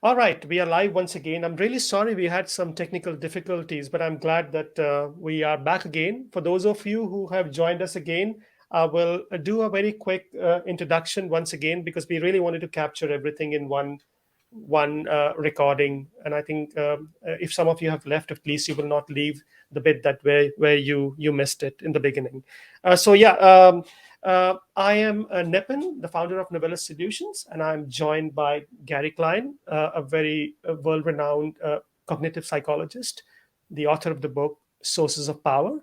All right, we are live once again. I'm really sorry we had some technical difficulties, but I'm glad that we are back again. For those of you who have joined us again, I will do a very quick introduction once again because we really wanted to capture everything in one recording. And I think if some of you have left, at least you will not leave the bit that where you missed it in the beginning. So yeah. I am Nipin, the founder of Novellus Solutions, and I'm joined by Gary Klein, a very world-renowned cognitive psychologist, the author of the book Sources of Power,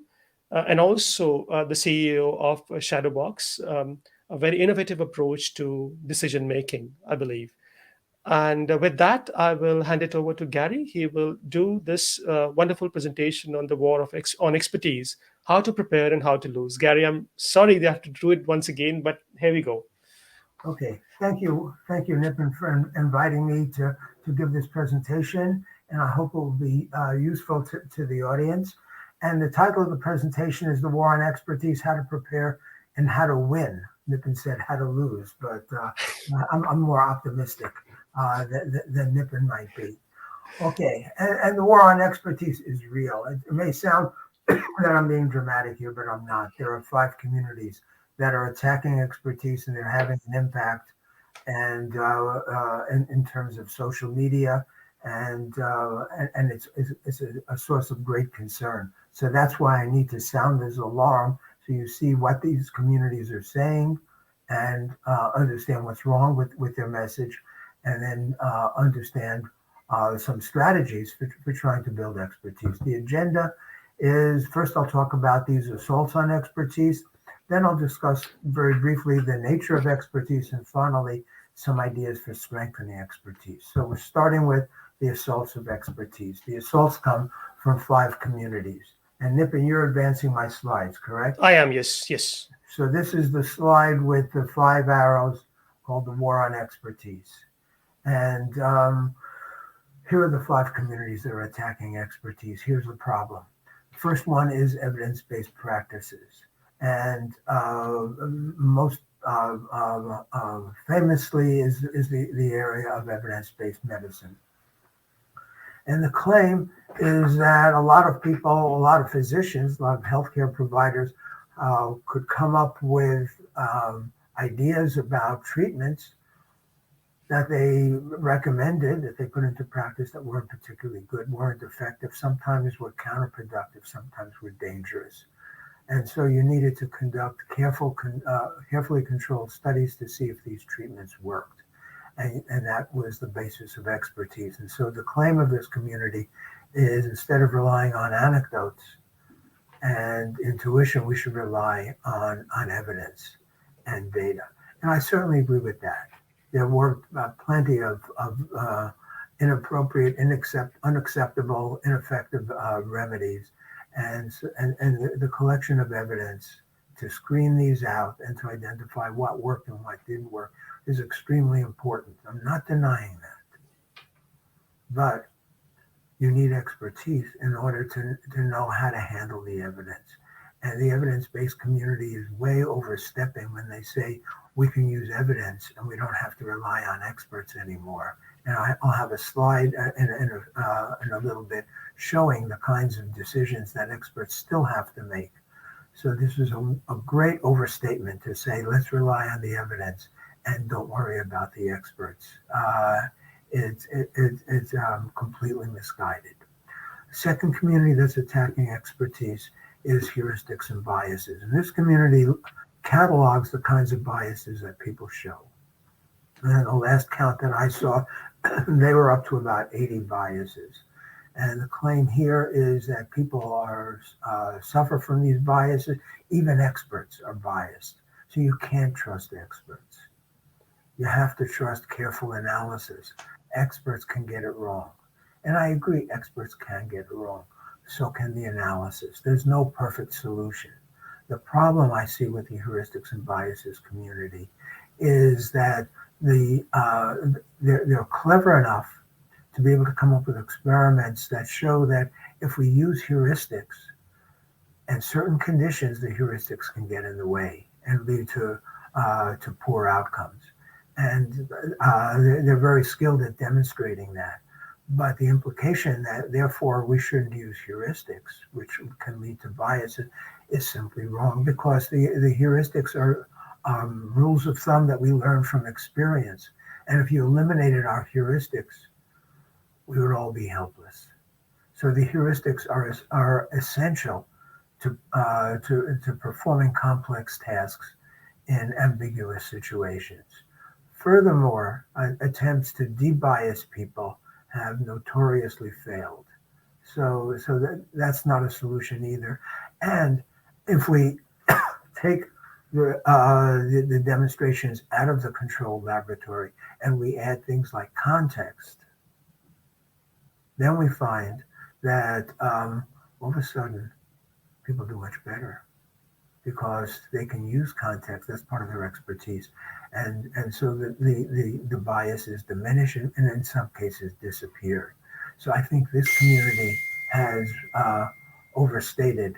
and also the CEO of ShadowBox, a very innovative approach to decision making, I believe. And with that, I will hand it over to Gary. He will do this wonderful presentation on the war of on expertise, how to prepare and how to lose. Gary, I'm sorry they have to do it once again, but here we go. Okay, thank you, Nipin, for inviting me to give this presentation, and I hope it will be useful to the audience. And the title of the presentation is "The War on Expertise: How to Prepare and How to Win." Nipin said "How to Lose," but I'm more optimistic than Nipin might be. Okay, and the war on expertise is real. It may sound that I'm being dramatic here, but I'm not. There are 5 communities that are attacking expertise, and they're having an impact, and in terms of social media, and it's a source of great concern. So that's why I need to sound this alarm, so you see what these communities are saying, and understand what's wrong with their message, and then understand some strategies for trying to build expertise. The agenda is, first I'll talk about these assaults on expertise, then I'll discuss very briefly the nature of expertise, and finally some ideas for strengthening expertise. So we're starting with the assaults of expertise. The assaults come from 5 communities. And Nipin, you're advancing my slides, correct? I am, yes, yes. So this is the slide with the 5 arrows called the war on expertise. And here are the 5 communities that are attacking expertise. Here's the problem. The first one is evidence-based practices. And most famously is the area of evidence-based medicine. And the claim is that a lot of people, a lot of physicians, a lot of healthcare providers could come up with ideas about treatments that they recommended, that they put into practice, that weren't particularly good, weren't effective, sometimes were counterproductive, sometimes were dangerous. And so you needed to conduct carefully controlled studies to see if these treatments worked. And that was the basis of expertise. And so the claim of this community is, instead of relying on anecdotes and intuition, we should rely on evidence and data. And I certainly agree with that. There were plenty of inappropriate, unacceptable, ineffective remedies. And the collection of evidence to screen these out and to identify what worked and what didn't work is extremely important. I'm not denying that. But you need expertise in order to know how to handle the evidence. And the evidence-based community is way overstepping when they say we can use evidence and we don't have to rely on experts anymore. And I'll have a slide in a little bit showing the kinds of decisions that experts still have to make. So this is a great overstatement to say, let's rely on the evidence and don't worry about the experts. It's completely misguided. The second community that's attacking expertise is heuristics and biases. And this community catalogs the kinds of biases that people show. And the last count that I saw, they were up to about 80 biases. And the claim here is that people are suffer from these biases. Even experts are biased. So you can't trust experts. You have to trust careful analysis. Experts can get it wrong. And I agree, experts can get it wrong. So can the analysis. There's no perfect solution. The problem I see with the heuristics and biases community is that they're clever enough to be able to come up with experiments that show that if we use heuristics and certain conditions, the heuristics can get in the way and lead to poor outcomes. And they're very skilled at demonstrating that. But the implication that therefore we shouldn't use heuristics, which can lead to bias, is simply wrong, because the heuristics are rules of thumb that we learn from experience. And if you eliminated our heuristics, we would all be helpless. So the heuristics are essential to performing complex tasks in ambiguous situations. Furthermore, attempts to debias people have notoriously failed. So that's not a solution either. And if we take the demonstrations out of the controlled laboratory and we add things like context, then we find that all of a sudden people do much better, because they can use context. That's part of their expertise. And so the bias is diminished and in some cases disappeared. So I think this community has overstated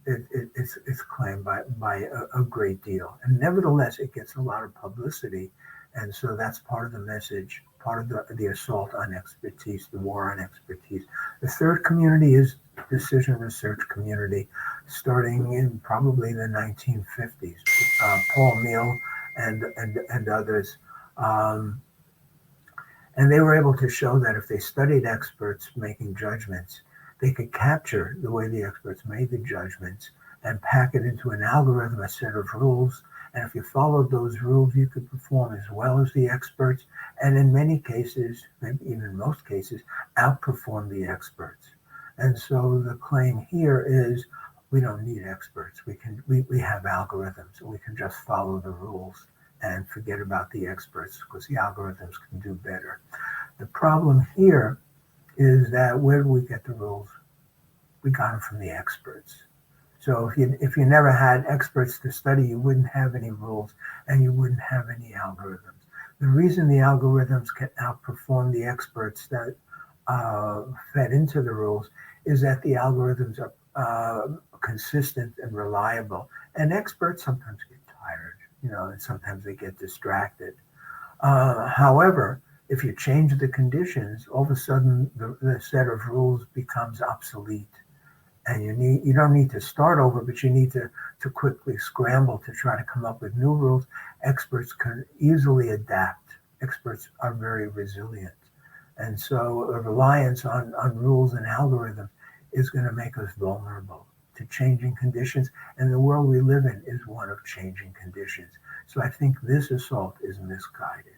its claim by a great deal. And nevertheless, it gets a lot of publicity. And so that's part of the message, part of the assault on expertise, the war on expertise. The third community is decision research community, starting in probably the 1950s. Paul Meehl and others. And they were able to show that if they studied experts making judgments, they could capture the way the experts made the judgments and pack it into an algorithm, a set of rules. And if you followed those rules, you could perform as well as the experts. And in many cases, maybe even most cases, outperform the experts. And so the claim here is we don't need experts. We have algorithms, and we can just follow the rules and forget about the experts, because the algorithms can do better. The problem here is that where do we get the rules? We got them from the experts. So if you never had experts to study, you wouldn't have any rules and you wouldn't have any algorithms. The reason the algorithms can outperform the experts that fed into the rules is that the algorithms are consistent and reliable. And experts sometimes get tired, and sometimes they get distracted. However, if you change the conditions, all of a sudden the set of rules becomes obsolete. And you don't need to start over, but you need to quickly scramble to try to come up with new rules. Experts can easily adapt. Experts are very resilient. And so a reliance on rules and algorithms is going to make us vulnerable to changing conditions. And the world we live in is one of changing conditions. So I think this assault is misguided.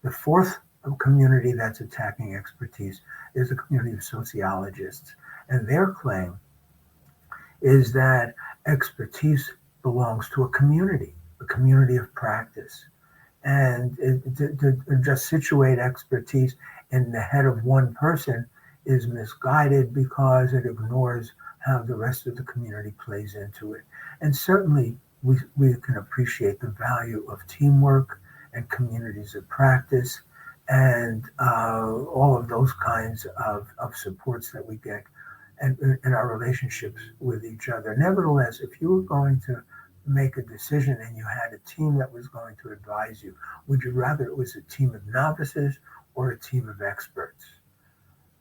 The fourth community that's attacking expertise is the community of sociologists. And their claim is that expertise belongs to a community of practice. And to just situate expertise in the head of one person is misguided, because it ignores how the rest of the community plays into it. And certainly we can appreciate the value of teamwork and communities of practice and all of those kinds of supports that we get in our relationships with each other. Nevertheless, if you were going to make a decision and you had a team that was going to advise you, would you rather it was a team of novices or a team of experts?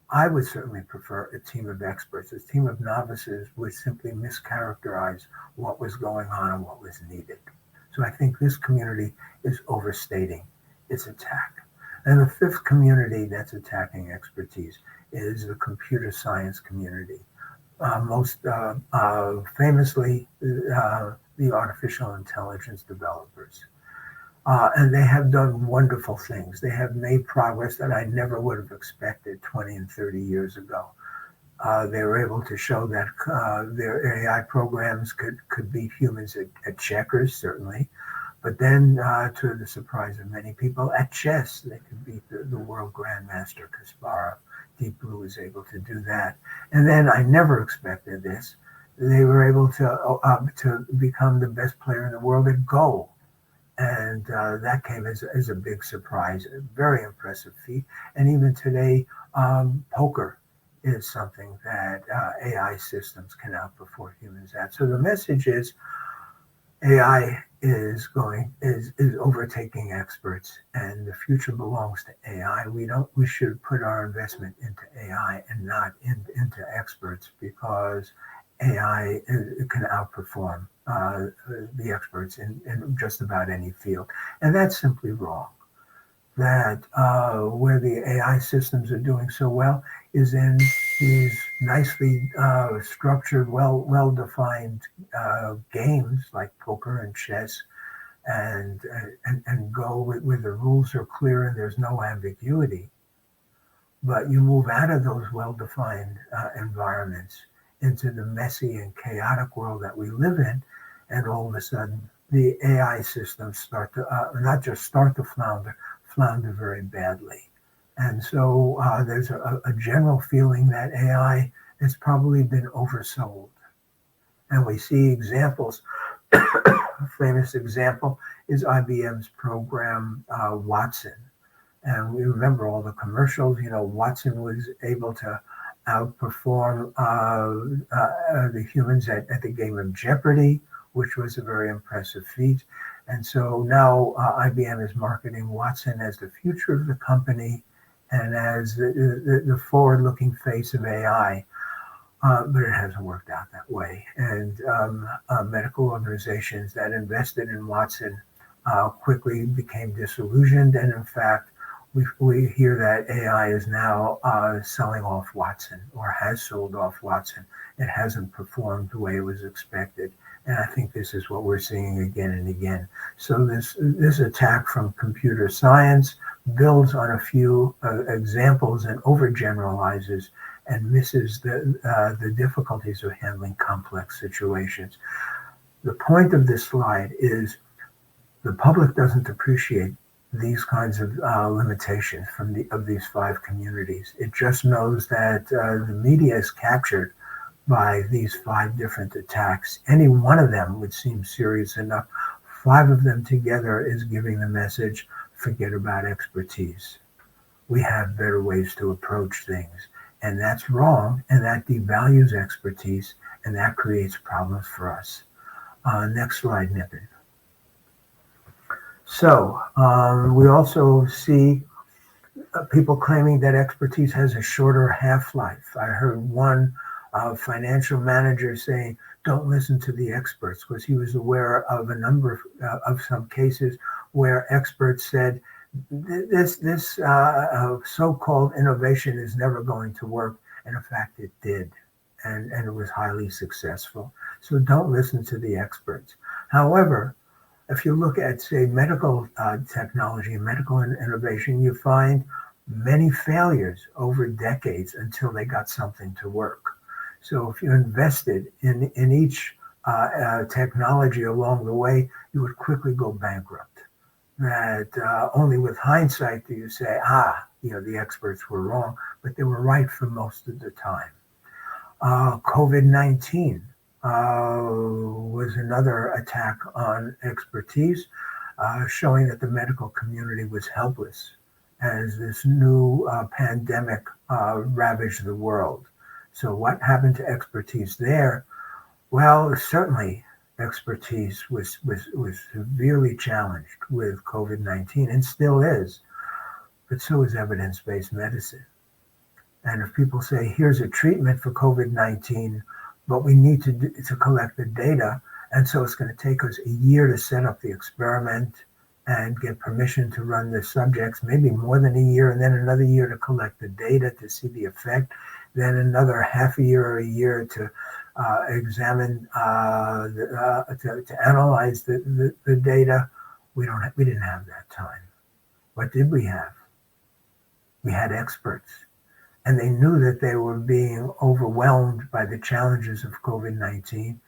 I would certainly prefer a team of experts. A team of novices would simply mischaracterize what was going on and what was needed. So I think this community is overstating its attack. And the fifth community that's attacking expertise is the computer science community. Most famously, the artificial intelligence developers. And they have done wonderful things. They have made progress that I never would have expected 20 and 30 years ago. They were able to show that their AI programs could beat humans at checkers, certainly. But then, to the surprise of many people, at chess, they could beat the world grandmaster Kasparov. Deep Blue is able to do that. And then I never expected this. They were able to become the best player in the world at Go. And that came as a big surprise, a very impressive feat. And even today, poker is something that AI systems can outperform humans at. So the message is AI is overtaking experts, and the future belongs to AI. We should put our investment into AI and not into experts, because AI can outperform the experts in just about any field, and that's simply wrong. That where the AI systems are doing so well is in these nicely structured, well defined games like poker and chess, and go where the rules are clear and there's no ambiguity. But you move out of those well defined environments into the messy and chaotic world that we live in, and all of a sudden the AI systems start to not just start to flounder very badly. And so there's a general feeling that AI has probably been oversold. And we see examples. A famous example is IBM's program Watson. And we remember all the commercials. Watson was able to outperform the humans at the game of Jeopardy, which was a very impressive feat. And so now IBM is marketing Watson as the future of the company and as the forward-looking face of AI. But it hasn't worked out that way. And medical organizations that invested in Watson quickly became disillusioned. And in fact, we hear that AI is now selling off Watson, or has sold off Watson. It hasn't performed the way it was expected. And I think this is what we're seeing again and again. So this attack from computer science builds on a few examples and overgeneralizes and misses the difficulties of handling complex situations. The point of this slide is the public doesn't appreciate these kinds of limitations of these five communities. It just knows that the media is captured by these five different attacks. Any one of them would seem serious enough. Five of them together is giving the message, forget about expertise. We have better ways to approach things. And that's wrong, and that devalues expertise, and that creates problems for us. Next slide, Nitin. So we also see people claiming that expertise has a shorter half-life. I heard one financial manager saying, don't listen to the experts, because he was aware of a number of some cases where experts said, this so-called innovation is never going to work. And in fact, it did. And it was highly successful. So don't listen to the experts. However, if you look at, say, medical technology and medical innovation, you find many failures over decades until they got something to work. So if you invested in each technology along the way, you would quickly go bankrupt. That only with hindsight do you say, the experts were wrong, but they were right for most of the time. COVID-19 was another attack on expertise, showing that the medical community was helpless as this new pandemic ravaged the world. So what happened to expertise there? Well, certainly expertise was severely challenged with COVID-19 and still is, but so is evidence-based medicine. And if people say, here's a treatment for COVID-19, but we need to collect the data, and so it's going to take us a year to set up the experiment and get permission to run the subjects, maybe more than a year, and then another year to collect the data to see the effect, then another half a year or a year to examine, to analyze the data. We didn't have that time. What did we have? We had experts, and they knew that they were being overwhelmed by the challenges of COVID-19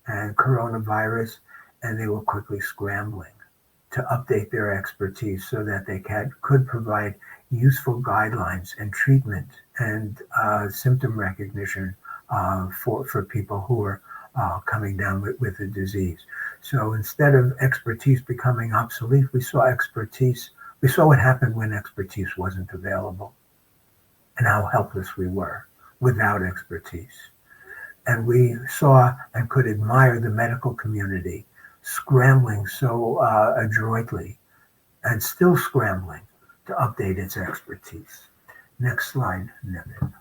and coronavirus, and they were quickly scrambling to update their expertise so that they could provide useful guidelines and treatment and symptom recognition for people who are coming down with the disease. So instead of expertise becoming obsolete, we saw what happened when expertise wasn't available and how helpless we were without expertise. And we saw and could admire the medical community scrambling so adroitly and still scrambling to update its expertise. Next slide, Niven.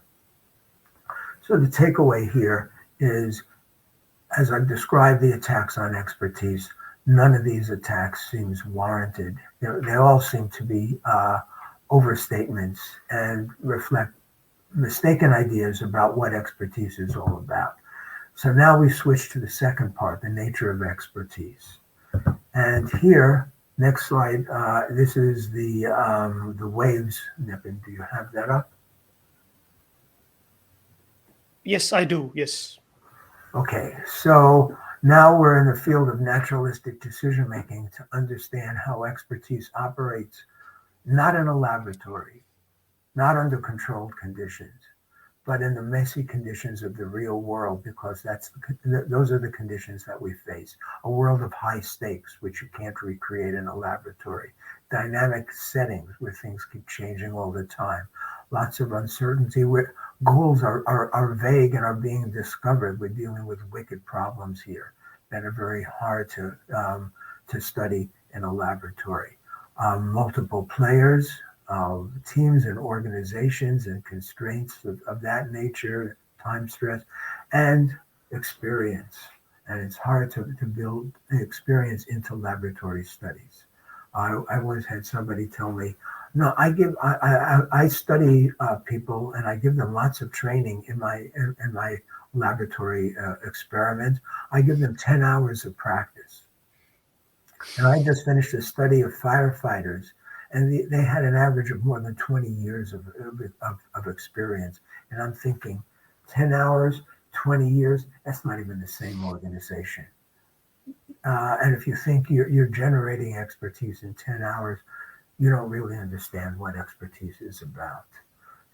So the takeaway here is, as I've described the attacks on expertise, none of these attacks seems warranted. They all seem to be overstatements and reflect mistaken ideas about what expertise is all about. So now we switch to the second part, the nature of expertise. And here, next slide, this is the waves. Nippon, do you have that up? Yes, I do. Yes. Okay, so now we're in the field of naturalistic decision making to understand how expertise operates, not in a laboratory, not under controlled conditions, but in the messy conditions of the real world, because those are the conditions that we face. A world of high stakes, which you can't recreate in a laboratory. Dynamic settings where things keep changing all the time. Lots of uncertainty where goals are vague and are being discovered. We're dealing with wicked problems here that are very hard to study in a laboratory. Multiple players, teams and organizations and constraints of that nature, time stress, and experience. And it's hard to build experience into laboratory studies. I once had somebody tell me, no, I study people and I give them lots of training in my laboratory experiment. I give them 10 hours of practice. And I just finished a study of firefighters, and they had an average of more than 20 years of experience. And I'm thinking, 10 hours, 20 years, that's not even the same organization. And if you think you're generating expertise in 10 hours, you don't really understand what expertise is about.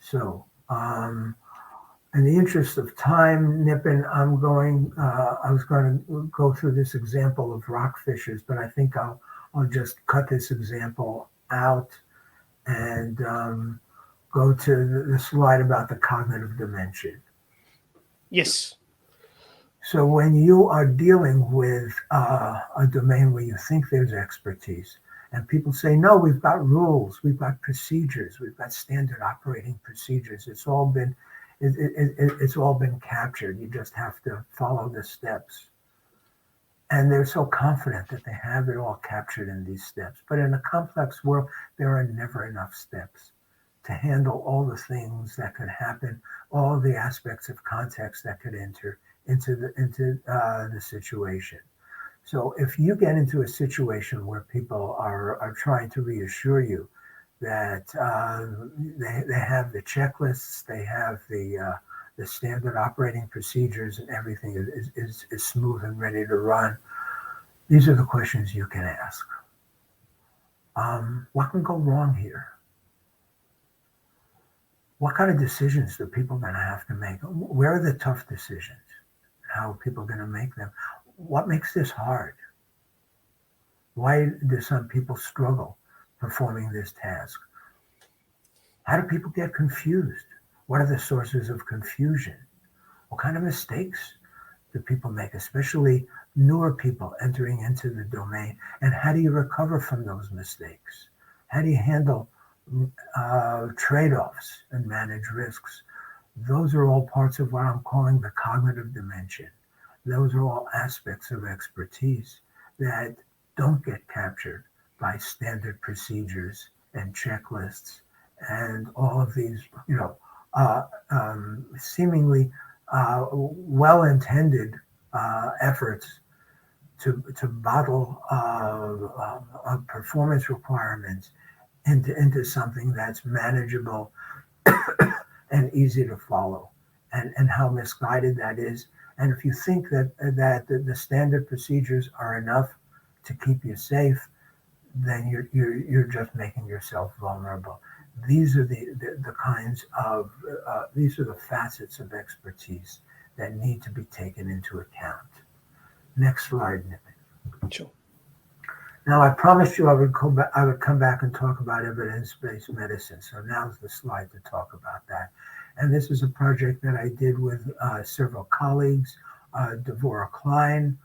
So, in the interest of time, Nippon, I was going to go through this example of rock fissures, but I think I'll just cut this example out and go to the slide about the cognitive dimension. Yes. So when you are dealing with a domain where you think there's expertise, and people say, no, we've got rules, we've got procedures, we've got standard operating procedures. It's all been captured. You just have to follow the steps. And they're so confident that they have it all captured in these steps. But in a complex world, there are never enough steps to handle all the things that could happen, all the aspects of context that could enter into the situation. So if you get into a situation where people are trying to reassure you that they have the checklists, they have the standard operating procedures, and everything is smooth and ready to run, these are the questions you can ask. What can go wrong here? What kind of decisions are people going to have to make? Where are the tough decisions? How are people going to make them? What makes this hard? Why do some people struggle performing this task? How do people get confused? What are the sources of confusion? What kind of mistakes do people make, especially newer people entering into the domain? And how do you recover from those mistakes? How do you handle trade-offs and manage risks? Those are all parts of what I'm calling the cognitive dimension. Those are all aspects of expertise that don't get captured by standard procedures and checklists and all of these, seemingly well-intended efforts to bottle performance requirements into something that's manageable and easy to follow, and how misguided that is. And if you think that the standard procedures are enough to keep you safe, then you're just making yourself vulnerable. These are the kinds of these are the facets of expertise that need to be taken into account. Next slide, Nippon. Sure. Now, I promised you I would come back and talk about evidence-based medicine. So now's the slide to talk about that. And this is a project that I did with several colleagues, Devorah Klein,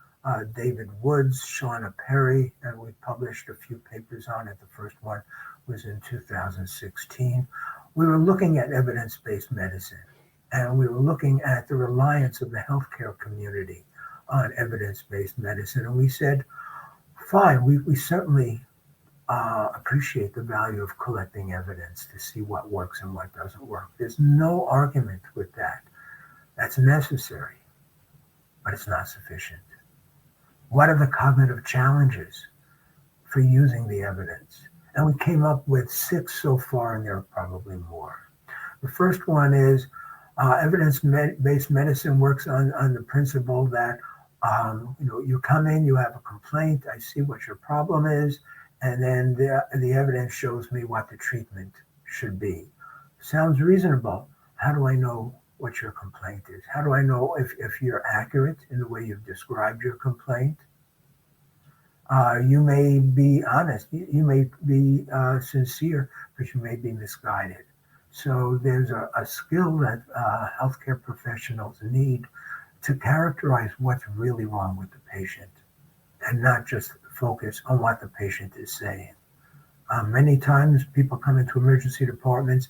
David Woods, Shauna Perry, and we published a few papers on it. The first one was in 2016. We were looking at evidence-based medicine, and we were looking at the reliance of the healthcare community on evidence-based medicine. And we said, fine, we certainly appreciate the value of collecting evidence to see what works and what doesn't work. There's no argument with that. That's necessary, but it's not sufficient. What are the cognitive challenges for using the evidence? And we came up with 6 so far, and there are probably more. The first one is evidence-based medicine works on the principle that you come in, you have a complaint, I see what your problem is, and then the evidence shows me what the treatment should be. Sounds reasonable. How do I know what your complaint is? How do I know if you're accurate in the way you've described your complaint? You may be honest, you may be sincere, but you may be misguided. So there's a skill that healthcare professionals need to characterize what's really wrong with the patient and not just focus on what the patient is saying. Many times people come into emergency departments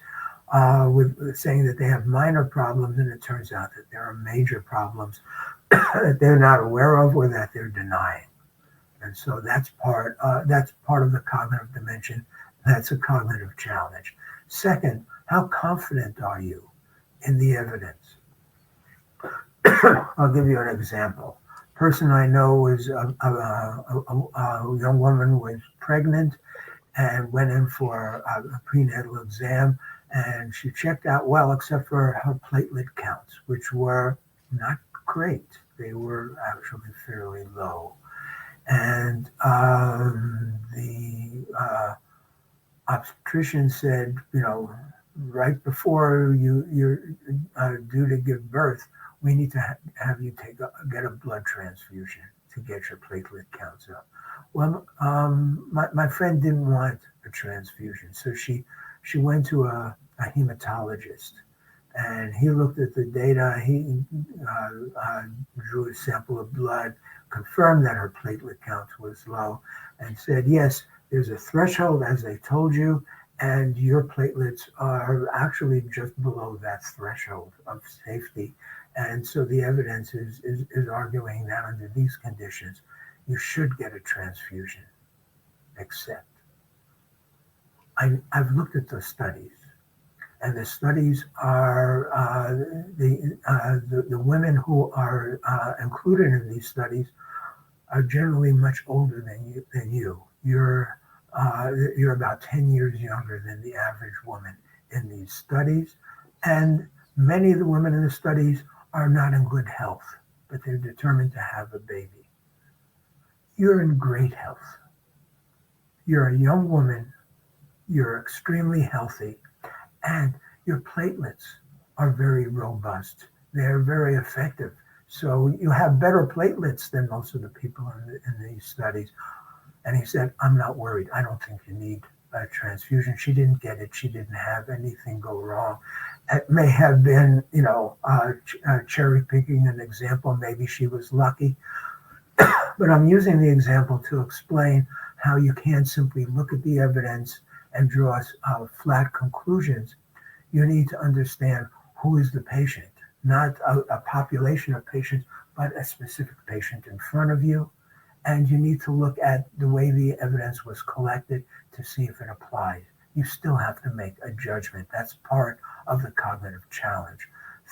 with saying that they have minor problems, and it turns out that there are major problems that they're not aware of or that they're denying. And so that's part of the cognitive dimension. That's a cognitive challenge. Second, how confident are you in the evidence? I'll give you an example. Person I know is a young woman who was pregnant and went in for a prenatal exam, and she checked out well, except for her platelet counts, which were not great. They were actually fairly low. And the obstetrician said, right before you're due to give birth, we need to have you get a blood transfusion to get your platelet counts up. Well, my friend didn't want a transfusion, so she went to a hematologist, and he looked at the data. He drew a sample of blood, confirmed that her platelet count was low, and said, yes, there's a threshold, as they told you, and your platelets are actually just below that threshold of safety. And so the evidence is arguing that under these conditions, you should get a transfusion, except I've looked at the studies, and the studies are the women who are included in these studies are generally much older than you. You're about 10 years younger than the average woman in these studies, and many of the women in the studies are not in good health, but they're determined to have a baby. You're in great health. You're a young woman, you're extremely healthy, and your platelets are very robust. They're very effective. So you have better platelets than most of the people in these studies. And he said, I'm not worried. I don't think you need a transfusion. She didn't get it. She didn't have anything go wrong. It may have been, cherry picking an example. Maybe she was lucky. But I'm using the example to explain how you can't simply look at the evidence and draw flat conclusions. You need to understand who is the patient, not a population of patients, but a specific patient in front of you. And you need to look at the way the evidence was collected to see if it applies. You still have to make a judgment. That's part of the cognitive challenge.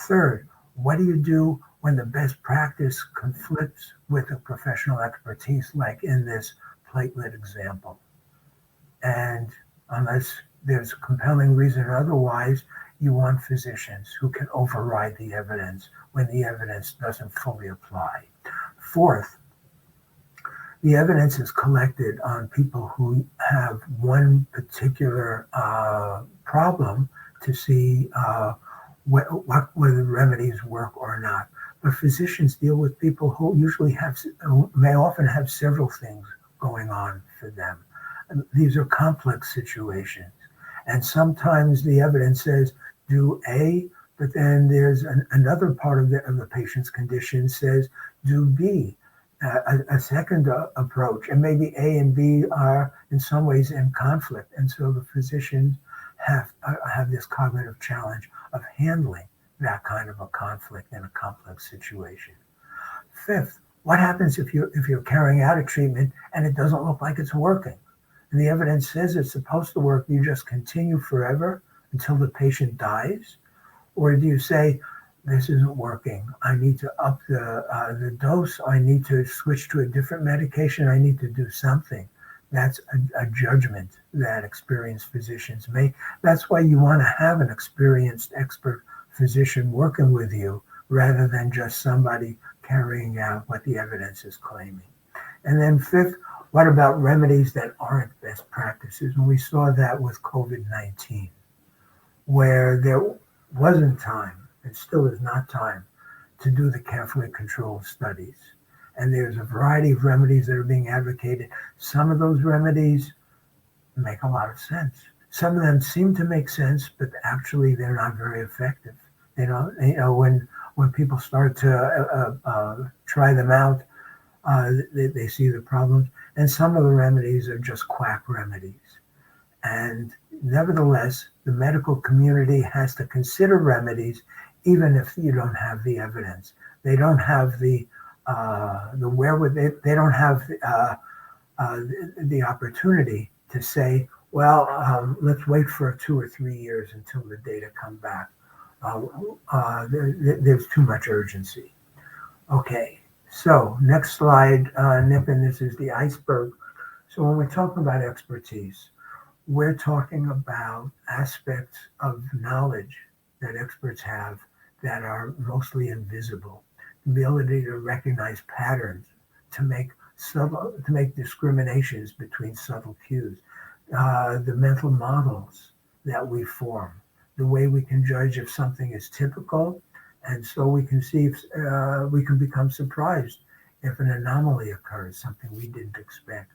Third, what do you do when the best practice conflicts with the professional expertise, like in this platelet example? And unless there's a compelling reason otherwise, you want physicians who can override the evidence when the evidence doesn't fully apply. Fourth, the evidence is collected on people who have one particular problem to see whether remedies work or not. But physicians deal with people who may often have several things going on for them. And these are complex situations. And sometimes the evidence says, do A, but then there's another part of the patient's condition says, do B. a second approach, and maybe A and B are in some ways in conflict, and so the physicians have this cognitive challenge of handling that kind of a conflict in a complex situation. Fifth, what happens if you're carrying out a treatment and it doesn't look like it's working? And the evidence says it's supposed to work. You just continue forever until the patient dies? Or do you say, this isn't working. I need to up the dose. I need to switch to a different medication. I need to do something. That's a judgment that experienced physicians make. That's why you want to have an experienced expert physician working with you rather than just somebody carrying out what the evidence is claiming. And then fifth, what about remedies that aren't best practices? And we saw that with COVID-19, where there wasn't time, it still is not time, to do the carefully controlled studies. And there's a variety of remedies that are being advocated. Some of those remedies make a lot of sense. Some of them seem to make sense, but actually they're not very effective. When people start to try them out, they see the problems. And some of the remedies are just quack remedies. And nevertheless, the medical community has to consider remedies even if you don't have the evidence. They don't have the wherewithal. They don't have the opportunity to say, well, let's wait for 2 or 3 years until the data come back. There's too much urgency. Okay, so next slide, Nippon, this is the iceberg. So when we're talking about expertise, we're talking about aspects of knowledge that experts have that are mostly invisible. The ability to recognize patterns, to make discriminations between subtle cues, the mental models that we form, the way we can judge if something is typical, and so we can see if we can become surprised if an anomaly occurs, something we didn't expect,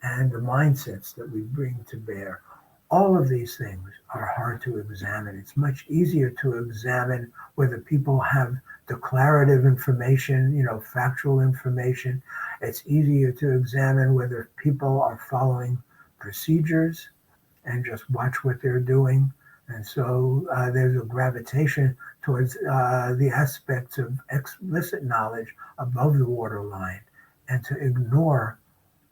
and the mindsets that we bring to bear. All of these things are hard to examine. It's much easier to examine whether people have declarative information, factual information. It's easier to examine whether people are following procedures and just watch what they're doing. And so there's a gravitation towards the aspects of explicit knowledge above the waterline, and to ignore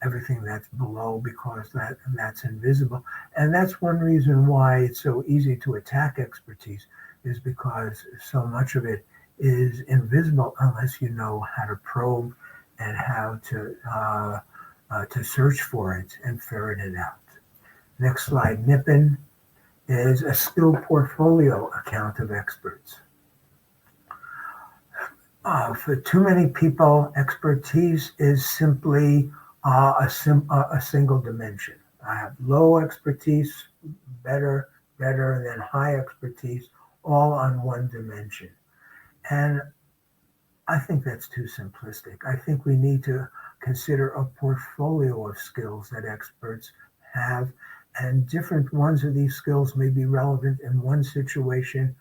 everything that's below because that's invisible. And that's one reason why it's so easy to attack expertise, is because so much of it is invisible unless you know how to probe and how to search for it and ferret it out. Next slide, Nippon, is a skill portfolio account of experts. For too many people, expertise is simply a single dimension. I have low expertise, better, and then high expertise, all on one dimension. And I think that's too simplistic. I think we need to consider a portfolio of skills that experts have, and different ones of these skills may be relevant in one situation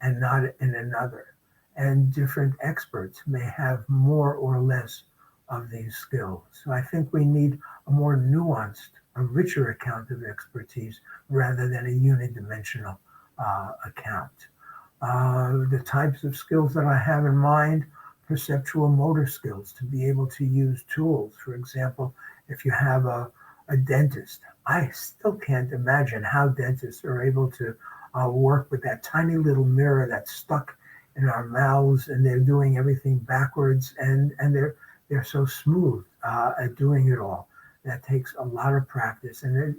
and not in another. And different experts may have more or less of these skills. So I think we need a more nuanced, a richer account of expertise rather than a unidimensional account. The types of skills that I have in mind: perceptual motor skills, to be able to use tools. For example, if you have a dentist, I still can't imagine how dentists are able to work with that tiny little mirror that's stuck in our mouths, and they're doing everything backwards, and they're so smooth at doing it all. That takes a lot of practice, and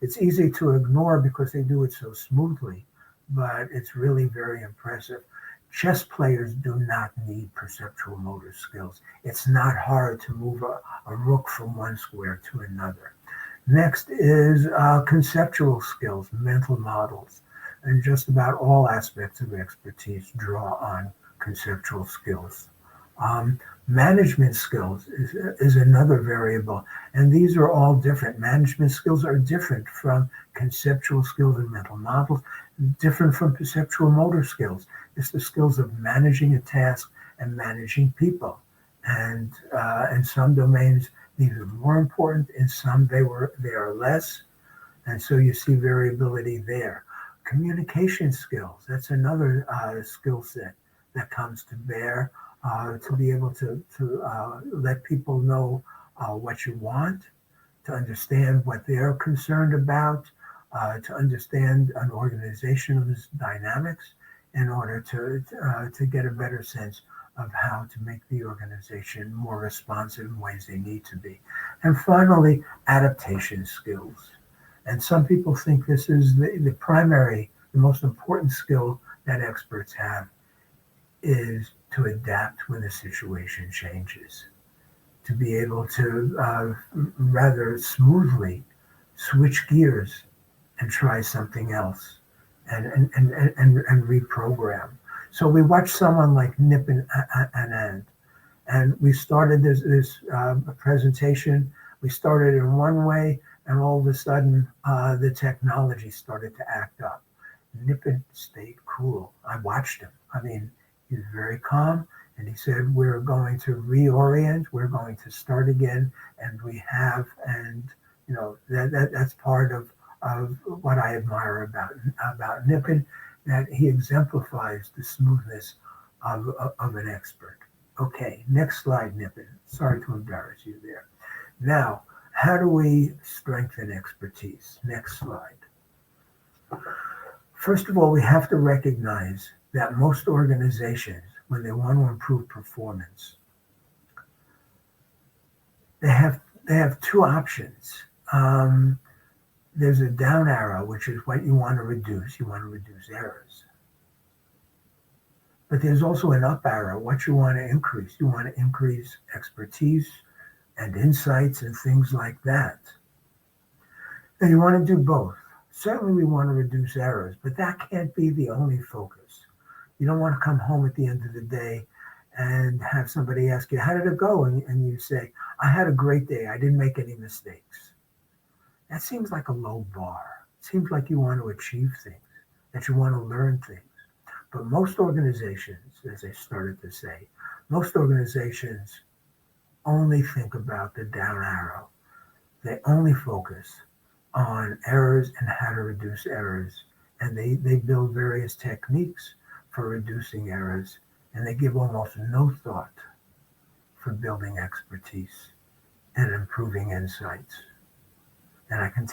it's easy to ignore because they do it so smoothly, but it's really very impressive. Chess players do not need perceptual motor skills. It's not hard to move a rook from one square to another. Next is conceptual skills, mental models, and just about all aspects of expertise draw on conceptual skills. Management skills is another variable, and these are all different. Management skills are different from conceptual skills and mental models, different from perceptual motor skills. It's the skills of managing a task and managing people. And in some domains, these are more important. In some, they are less. And so you see variability there. Communication skills, that's another skill set that comes to bear, to be able to let people know what you want, to understand what they're concerned about, to understand an organization's dynamics in order to get a better sense of how to make the organization more responsive in ways they need to be. And finally, adaptation skills. And some people think this is the primary, the most important skill that experts have is to adapt when the situation changes, to be able to rather smoothly switch gears and try something else and reprogram. So we watched someone like Nip and we started this presentation. We started in one way, and all of a sudden, the technology started to act up. Nippon stayed cool. I watched him. I mean, he was very calm, and he said, "We're going to reorient. We're going to start again." And we have, and that's part of what I admire about Nippon, that he exemplifies the smoothness of an expert. Okay, next slide, Nippon. Sorry to embarrass you there. Now, how do we strengthen expertise? Next slide. First of all, we have to recognize that most organizations, when they want to improve performance, they have two options. There's a down arrow, which is what you want to reduce. You want to reduce errors. But there's also an up arrow, what you want to increase. You want to increase expertise and insights and things like that. And you want to do both. Certainly we want to reduce errors, but that can't be the only focus. You don't want to come home at the end of the day and have somebody ask you, how did it go? And you say, I had a great day. I didn't make any mistakes. That seems like a low bar. It seems like you want to achieve things, that you want to learn things. But most organizations, as I started to say, most organizations only think about the down arrow. They only focus on errors and how to reduce errors. And they build various techniques for reducing errors. And they give almost no thought for building expertise and improving insights. And I can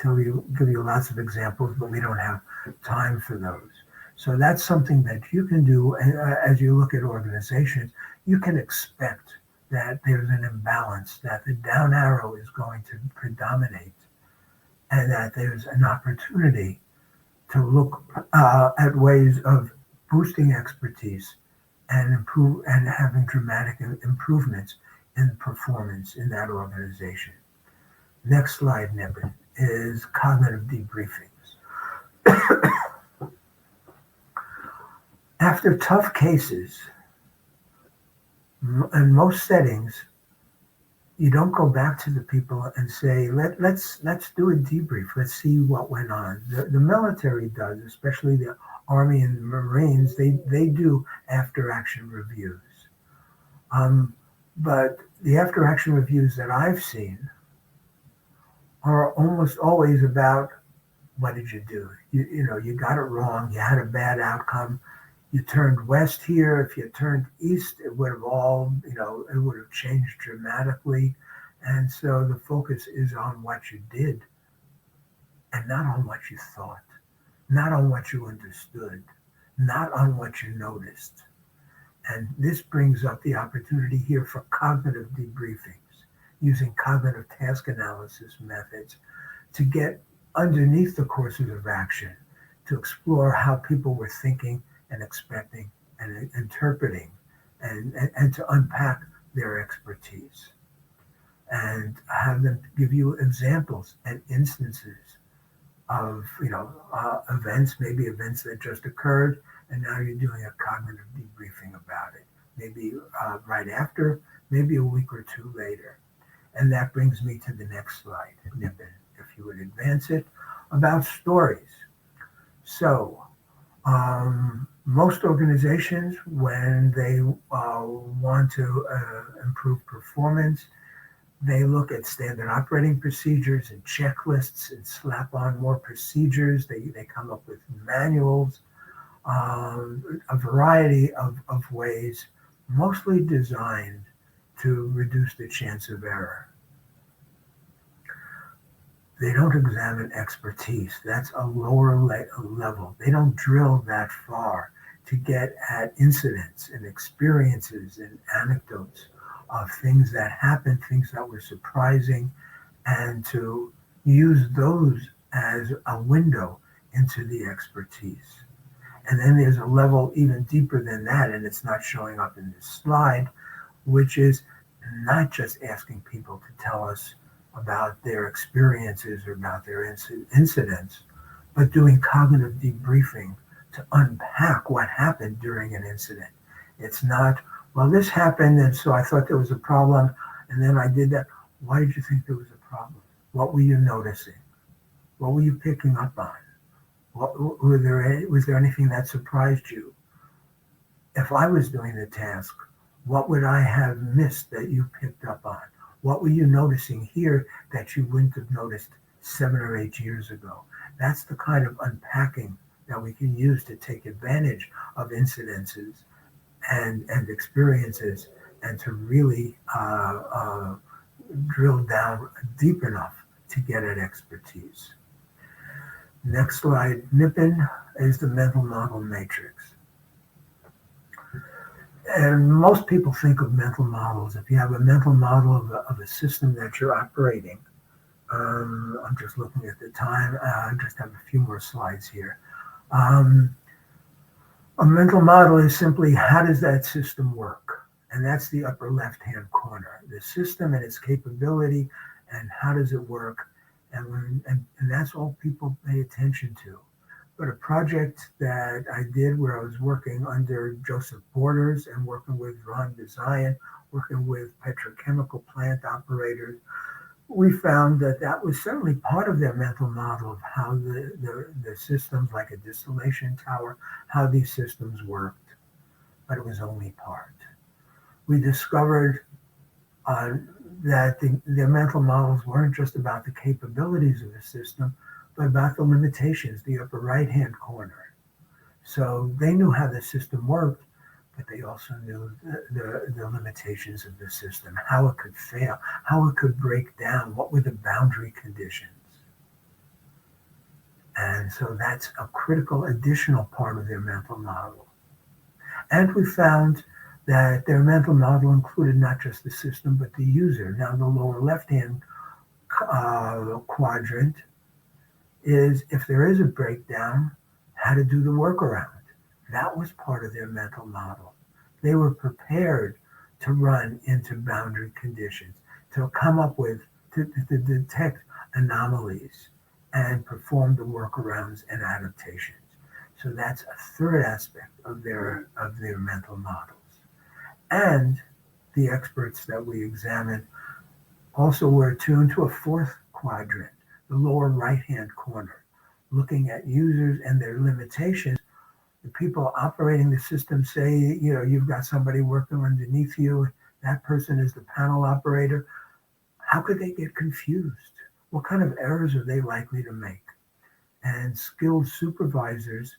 give you lots of examples, but we don't have time for those. So that's something that you can do as you look at organizations. You can expect that there's an imbalance, that the down arrow is going to predominate, and that there's an opportunity to look at ways of boosting expertise and improve and having dramatic improvements in performance in that organization. Next slide, Nippon, is cognitive debriefings. After tough cases, in most settings, you don't go back to the people and say, let's do a debrief. Let's see what went on. The military does, especially the Army and the Marines, they do after action reviews. But the after action reviews that I've seen are almost always about, what did you do? You got it wrong. You had a bad outcome. You turned west here. If you turned east, it would have it would have changed dramatically. And so the focus is on what you did and not on what you thought, not on what you understood, not on what you noticed. And this brings up the opportunity here for cognitive debriefings, using cognitive task analysis methods to get underneath the courses of action, to explore how people were thinking and expecting and interpreting, and to unpack their expertise, and have them give you examples and instances of events, maybe events that just occurred, and now you're doing a cognitive debriefing about it, maybe right after, maybe a week or two later. And that brings me to the next slide, Nippon, if you would advance it, about stories. So Most organizations, when they want to improve performance, they look at standard operating procedures and checklists and slap on more procedures. They come up with manuals, a variety of ways, mostly designed to reduce the chance of error. They don't examine expertise. That's a lower level. They don't drill that far to get at incidents and experiences and anecdotes of things that happened, things that were surprising, and to use those as a window into the expertise. And then there's a level even deeper than that, and it's not showing up in this slide, which is not just asking people to tell us about their experiences or about their incidents, but doing cognitive debriefing to unpack what happened during an incident. It's not, well, this happened, and so I thought there was a problem, and then I did that. Why did you think there was a problem? What were you noticing? What were you picking up on? Was there anything that surprised you? If I was doing the task, what would I have missed that you picked up on? What were you noticing here that you wouldn't have noticed 7 or 8 years ago? That's the kind of unpacking that we can use to take advantage of incidences and experiences, and to really drill down deep enough to get at expertise. Next slide, Nippon, is the mental model matrix. And most people think of mental models. If you have a mental model of a system that you're operating, I'm just looking at the time, I just have a few more slides here. A mental model is simply, how does that system work? And that's the upper left-hand corner. The system and its capability, and how does it work? And that's all people pay attention to. But a project that I did where I was working under Joseph Borders and working with Ron Bezayan, working with petrochemical plant operators, we found that that was certainly part of their mental model of how the systems, like a distillation tower, how these systems worked, but it was only part. We discovered that their mental models weren't just about the capabilities of the system, but about the limitations, the upper right-hand corner. So they knew how the system worked, but they also knew the limitations of the system, how it could fail, how it could break down, what were the boundary conditions. And so that's a critical additional part of their mental model. And we found that their mental model included not just the system, but the user. Now, the lower left-hand quadrant is, if there is a breakdown, how to do the workaround. That was part of their mental model. They were prepared to run into boundary conditions, to come up with, to detect anomalies and perform the workarounds and adaptations. So that's a third aspect of their mental models. And the experts that we examined also were attuned to a fourth quadrant, the lower right-hand corner, looking at users and their limitations. The people operating the system say, you've got somebody working underneath you, that person is the panel operator. How could they get confused? What kind of errors are they likely to make? And skilled supervisors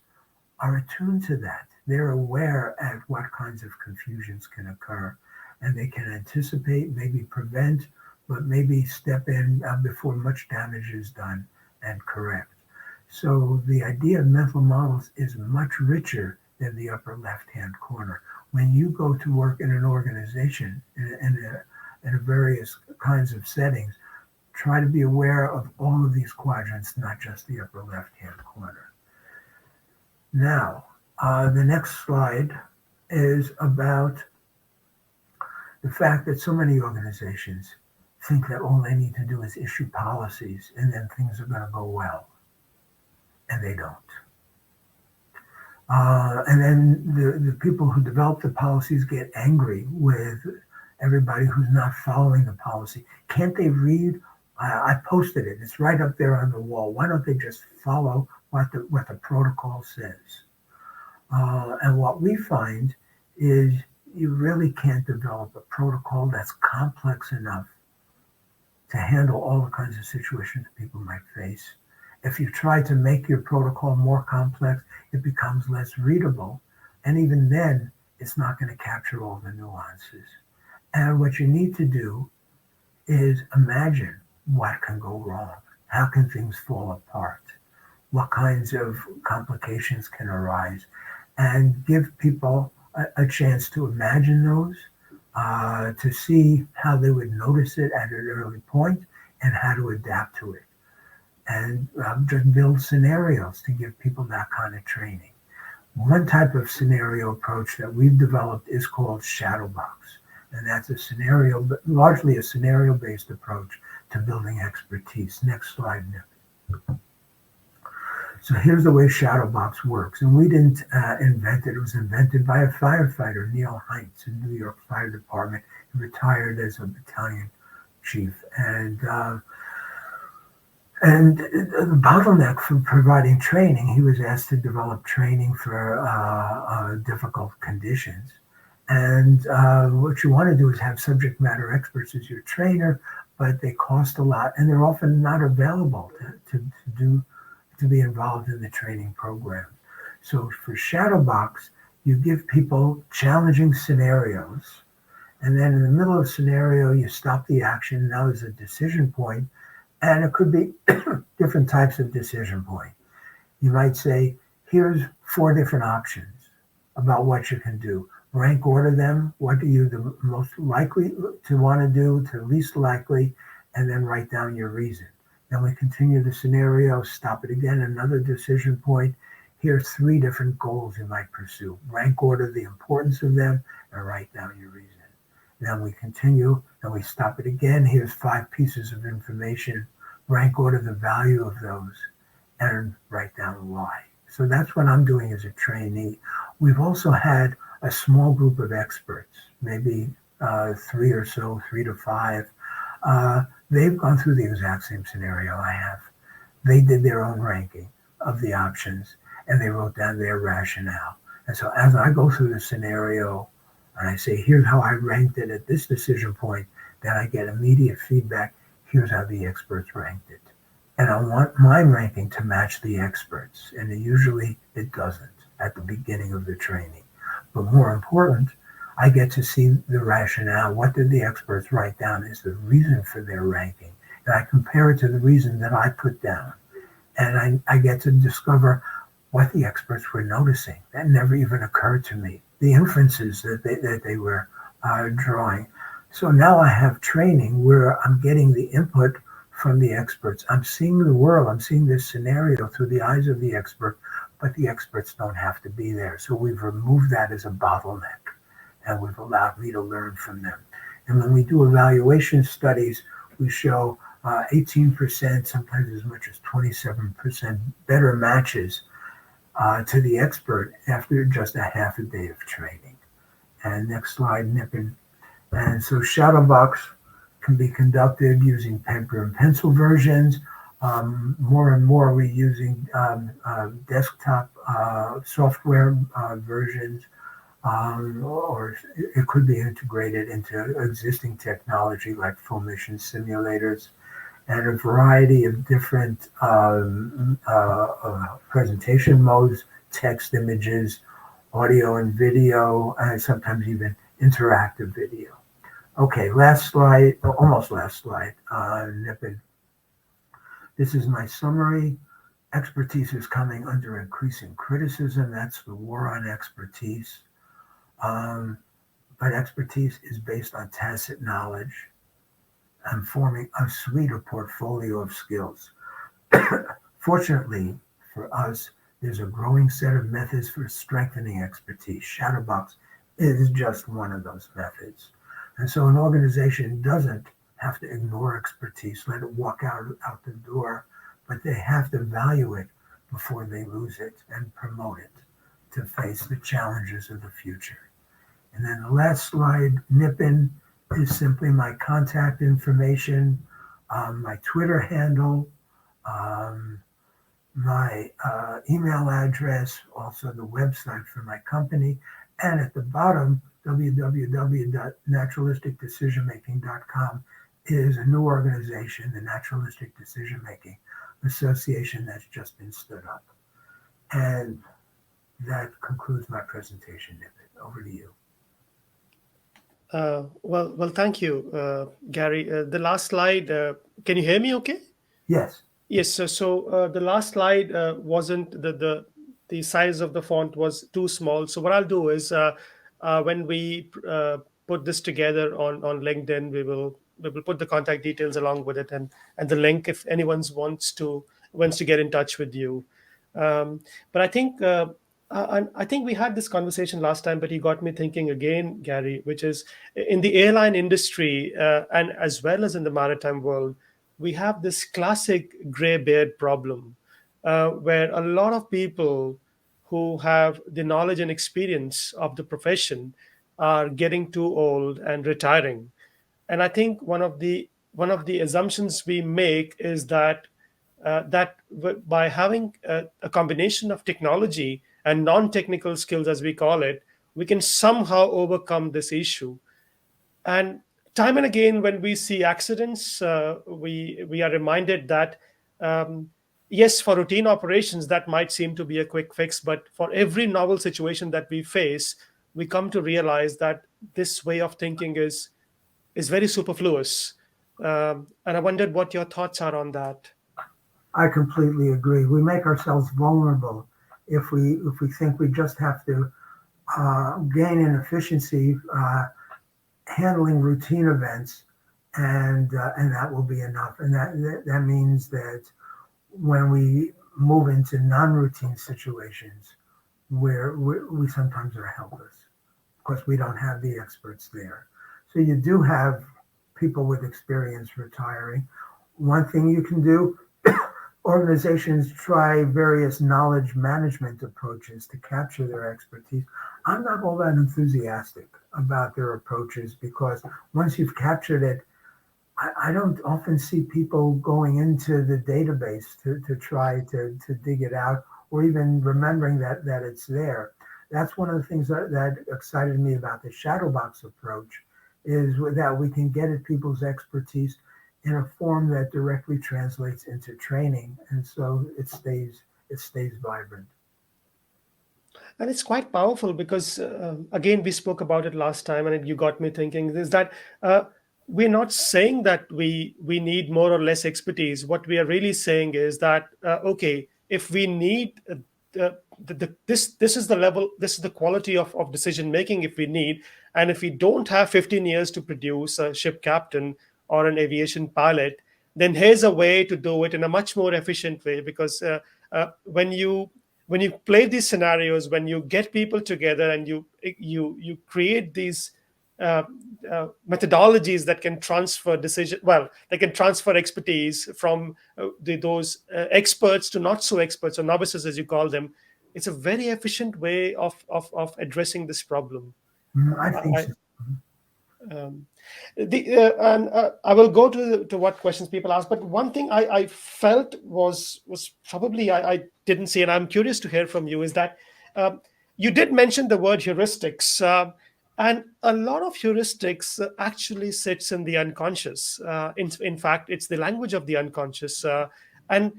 are attuned to that. They're aware at what kinds of confusions can occur, and they can anticipate, maybe prevent, but maybe step in before much damage is done and correct. So the idea of mental models is much richer than the upper left-hand corner. When you go to work in an organization, in various kinds of settings, try to be aware of all of these quadrants, not just the upper left-hand corner. Now, the next slide is about the fact that so many organizations think that all they need to do is issue policies and then things are going to go well. And they don't. And then the people who develop the policies get angry with everybody who's not following the policy. Can't they read? I posted it. It's right up there on the wall. Why don't they just follow what the protocol says? And what we find is you really can't develop a protocol that's complex enough to handle all the kinds of situations people might face. If you try to make your protocol more complex, it becomes less readable. And even then, it's not going to capture all the nuances. And what you need to do is imagine what can go wrong. How can things fall apart? What kinds of complications can arise? And give people a chance to imagine those, to see how they would notice it at an early point and how to adapt to it. And just build scenarios to give people that kind of training. One type of scenario approach that we've developed is called ShadowBox. And that's a scenario, largely a scenario-based approach to building expertise. Next slide, Nick. So here's the way ShadowBox works. And we didn't invent it. It was invented by a firefighter, Neil Heinz, in New York Fire Department. He retired as a battalion chief. And the bottleneck for providing training, he was asked to develop training for difficult conditions. And what you want to do is have subject matter experts as your trainer, but they cost a lot, and they're often not available to be involved in the training program. So for ShadowBox, you give people challenging scenarios, and then in the middle of the scenario, you stop the action. Now there's a decision point, and it could be different types of decision point. You might say, here's 4 different options about what you can do. Rank order them. What are you the most likely to want to do to least likely, and then write down your reason. Then we continue the scenario, stop it again, another decision point. Here's 3 different goals you might pursue. Rank order the importance of them and write down your reason. Then we continue and we stop it again. Here's 5 pieces of information. Rank order the value of those and write down why. So that's what I'm doing as a trainee. We've also had a small group of experts, maybe 3 or so, 3 to 5. They've gone through the exact same scenario I have. They did their own ranking of the options and they wrote down their rationale. And so as I go through the scenario and I say, here's how I ranked it at this decision point, then I get immediate feedback. Here's how the experts ranked it. And I want my ranking to match the experts. And usually it doesn't at the beginning of the training. But more important, I get to see the rationale. What did the experts write down as the reason for their ranking? And I compare it to the reason that I put down. And I get to discover what the experts were noticing. That never even occurred to me. The inferences that they were drawing. So now I have training where I'm getting the input from the experts. I'm seeing the world. I'm seeing this scenario through the eyes of the expert, but the experts don't have to be there. So we've removed that as a bottleneck, and we've allowed me to learn from them. And when we do evaluation studies, we show 18%, sometimes as much as 27% better matches to the expert after just a half a day of training. And next slide, Nippon. And so ShadowBox can be conducted using paper and pencil versions. More and more we're using desktop software versions, or it could be integrated into existing technology like full mission simulators, and a variety of different presentation modes, text, images, audio and video, and sometimes even interactive video. Okay, last slide, almost last slide, Nippon. This is my summary. Expertise is coming under increasing criticism. That's the war on expertise. But expertise is based on tacit knowledge and forming a suite or portfolio of skills. Fortunately for us, there's a growing set of methods for strengthening expertise. ShadowBox is just one of those methods. And so an organization doesn't have to ignore expertise, let it walk out the door, but they have to value it before they lose it and promote it to face the challenges of the future. And then the last slide, Nippon, is simply my contact information, my Twitter handle, my email address, also the website for my company, and at the bottom, www.naturalisticdecisionmaking.com is a new organization, the Naturalistic Decision Making Association, that's just been stood up. And that concludes my presentation, Nippon. Over to you. Well, thank you, Gary. The last slide. Can you hear me? Okay. Yes. Yes. So the last slide wasn't the size of the font was too small. So what I'll do is when we put this together on LinkedIn, we will put the contact details along with it and the link if anyone wants to get in touch with you. But I think. I think we had this conversation last time, but you got me thinking again, Gary, which is in the airline industry and as well as in the maritime world, we have this classic gray beard problem where a lot of people who have the knowledge and experience of the profession are getting too old and retiring. And I think one of the assumptions we make is that by having a combination of technology and non-technical skills, as we call it, we can somehow overcome this issue. And time and again, when we see accidents, we are reminded that um, yes, for routine operations, that might seem to be a quick fix, but for every novel situation that we face, we come to realize that this way of thinking is very superfluous. And I wondered what your thoughts are on that. I completely agree. We make ourselves vulnerable if we think we just have to gain in efficiency handling routine events, and that will be enough. And that means that when we move into non-routine situations, where we sometimes are helpless because we don't have the experts there. So you do have people with experience retiring. One thing you can do, organizations try various knowledge management approaches to capture their expertise. I'm not all that enthusiastic about their approaches because once you've captured it, I don't often see people going into the database to try to dig it out or even remembering that it's there. That's one of the things that excited me about the ShadowBox approach is that we can get at people's expertise in a form that directly translates into training, and so it stays vibrant. And it's quite powerful because, again, we spoke about it last time, and you got me thinking is that we're not saying that we need more or less expertise. What we are really saying is that okay, if we need this is the level, this is the quality of decision making if we need, and if we don't have 15 years to produce a ship captain or an aviation pilot, then here's a way to do it in a much more efficient way because when you play these scenarios, when you get people together and you create these uh, methodologies that can transfer decision, well, they can transfer expertise from those experts to not so experts or novices, as you call them. It's a very efficient way of addressing this problem. I think I, so. um, and I will go to what questions people ask. But one thing I felt was probably I didn't see, and I'm curious to hear from you, is that um, you did mention the word heuristics, and a lot of heuristics actually sits in the unconscious. In fact, it's the language of the unconscious, and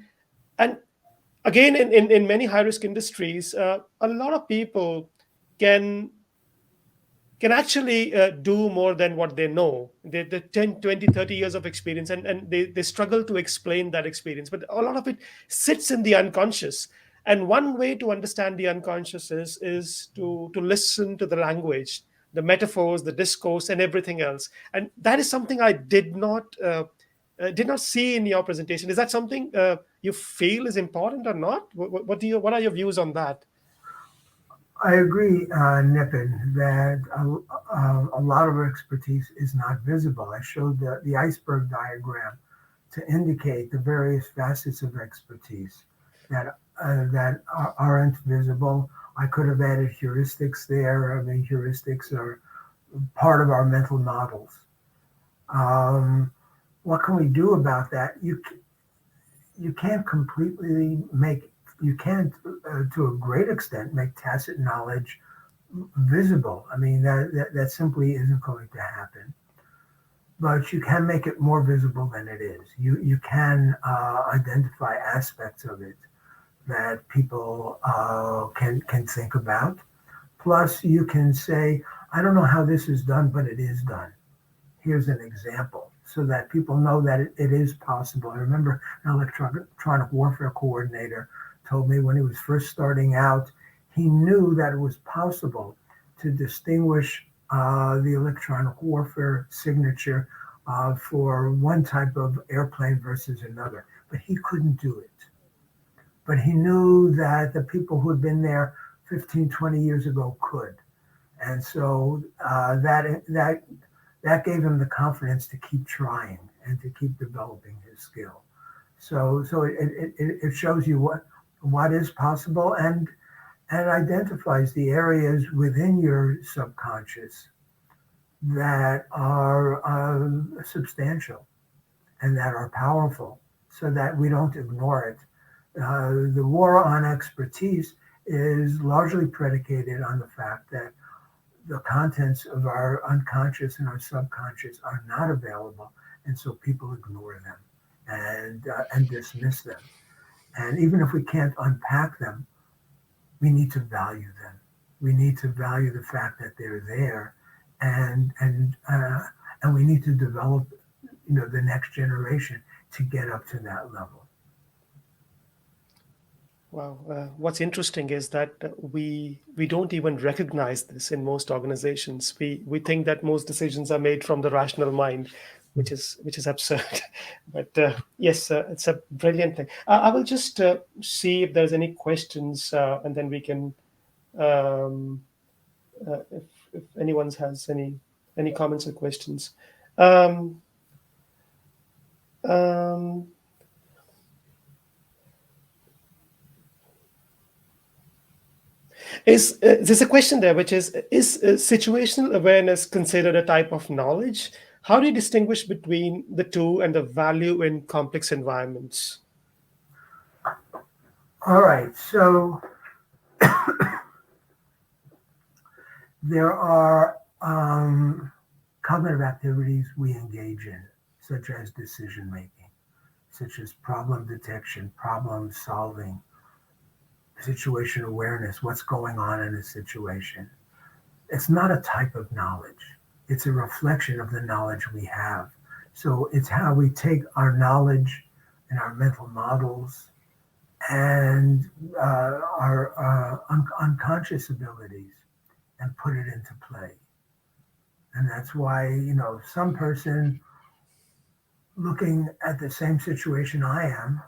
and again, in many high risk industries, a lot of people can can actually do more than what they know. They 10, 20, 30 years of experience, and they struggle to explain that experience. But a lot of it sits in the unconscious. And one way to understand the unconscious is to listen to the language, the metaphors, the discourse, and everything else. And that is something I did not see in your presentation. Is that something you feel is important or not? What are your views on that? I agree, Nippon, that a lot of our expertise is not visible. I showed the iceberg diagram to indicate the various facets of expertise that aren't visible. I could have added heuristics there. I mean, heuristics are part of our mental models. Um, what can we do about that? you can't completely make, you can't, to a great extent, make tacit knowledge visible. I mean, that simply isn't going to happen. But you can make it more visible than it is. You can identify aspects of it that people can think about. Plus, you can say, I don't know how this is done, but it is done. Here's an example, so that people know that it is possible. I remember an electronic warfare coordinator told me when he was first starting out, he knew that it was possible to distinguish the electronic warfare signature for one type of airplane versus another, but he couldn't do it. But he knew that the people who had been there 15, 20 years ago could. And so that gave him the confidence to keep trying and to keep developing his skill. So it shows you what is possible, and identifies the areas within your subconscious that are substantial and that are powerful, so that we don't ignore it. The war on expertise is largely predicated on the fact that the contents of our unconscious and our subconscious are not available, and so people ignore them and dismiss them. And even if we can't unpack them, we need to value them. We need to value the fact that they're there, and we need to develop, the next generation to get up to that level. Wow. What's interesting is that we don't even recognize this in most organizations. We think that most decisions are made from the rational mind, which is absurd. But yes, it's a brilliant thing. I will just see if there's any questions, and then we can, um, if anyone has any comments or questions. Um, um, there's a question there, which is situational awareness considered a type of knowledge? How do you distinguish between the two and the value in complex environments? All right, so there are cognitive activities we engage in, such as decision making, such as problem detection, problem solving, situation awareness, what's going on in a situation. It's not a type of knowledge. It's a reflection of the knowledge we have. So it's how we take our knowledge and our mental models and our unconscious abilities and put it into play. And that's why, some person looking at the same situation I am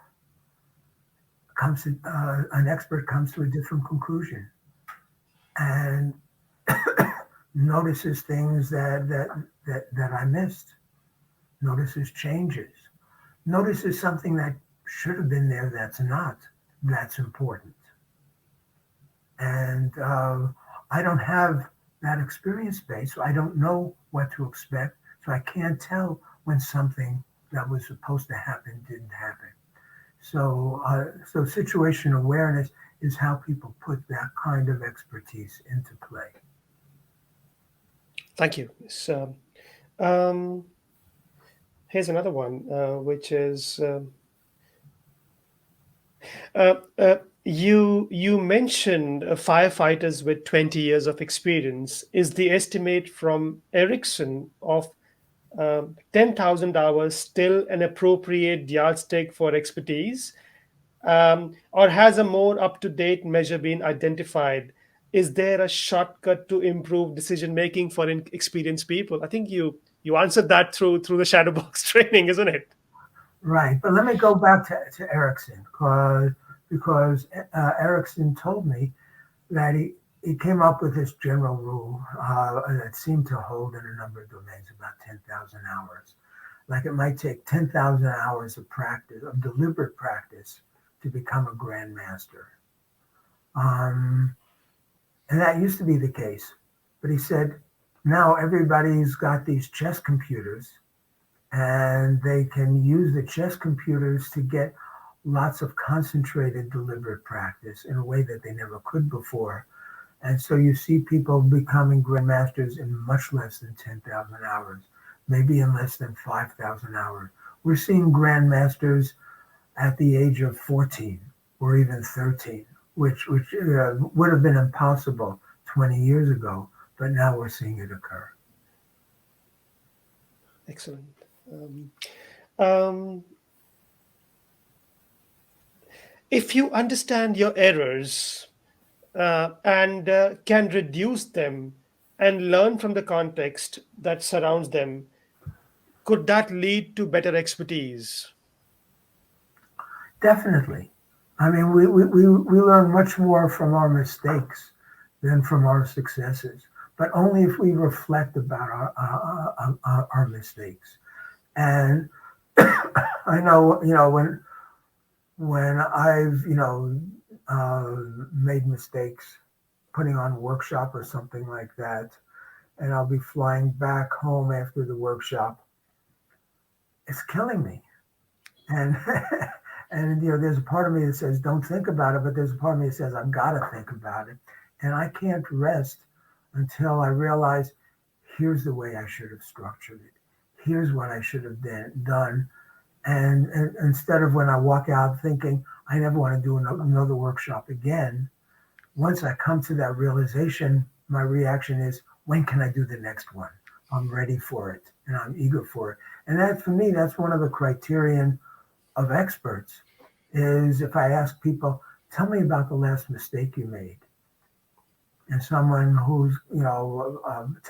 an expert comes to a different conclusion and notices things that I missed, notices changes, notices something that should have been there that's not. That's important. And I don't have that experience base, so I don't know what to expect. So I can't tell when something that was supposed to happen didn't happen. So situation awareness is how people put that kind of expertise into play. Thank you. So, um, here's another one, which is you mentioned firefighters with 20 years of experience. Is the estimate from Ericsson of 10,000 hours still an appropriate yardstick for expertise? Or has a more up to date measure been identified? Is there a shortcut to improve decision making for experienced people? I think you answered that through the ShadowBox training, isn't it? Right, but let me go back to Ericsson because Ericsson told me that he came up with this general rule that seemed to hold in a number of domains, about 10,000 hours. Like it might take 10,000 hours of practice, of deliberate practice, to become a grandmaster. And that used to be the case. But he said, now everybody's got these chess computers and they can use the chess computers to get lots of concentrated, deliberate practice in a way that they never could before. And so you see people becoming grandmasters in much less than 10,000 hours, maybe in less than 5,000 hours. We're seeing grandmasters at the age of 14 or even 13, which would have been impossible 20 years ago, but now we're seeing it occur. Excellent. Um, if you understand your errors and can reduce them and learn from the context that surrounds them, could that lead to better expertise? Definitely. I mean, we learn much more from our mistakes than from our successes, but only if we reflect about our mistakes. And I know, when I've, made mistakes putting on a workshop or something like that, and I'll be flying back home after the workshop, it's killing me. And and there's a part of me that says don't think about it, but there's a part of me that says I've got to think about it, and I can't rest until I realize here's the way I should have structured it. Here's what I should have done. And instead of when I walk out thinking I never want to do another workshop again, once I come to that realization, my reaction is, when can I do the next one? I'm ready for it and I'm eager for it. And that, for me, that's one of the criterion of experts, is if I ask people, tell me about the last mistake you made. And someone who's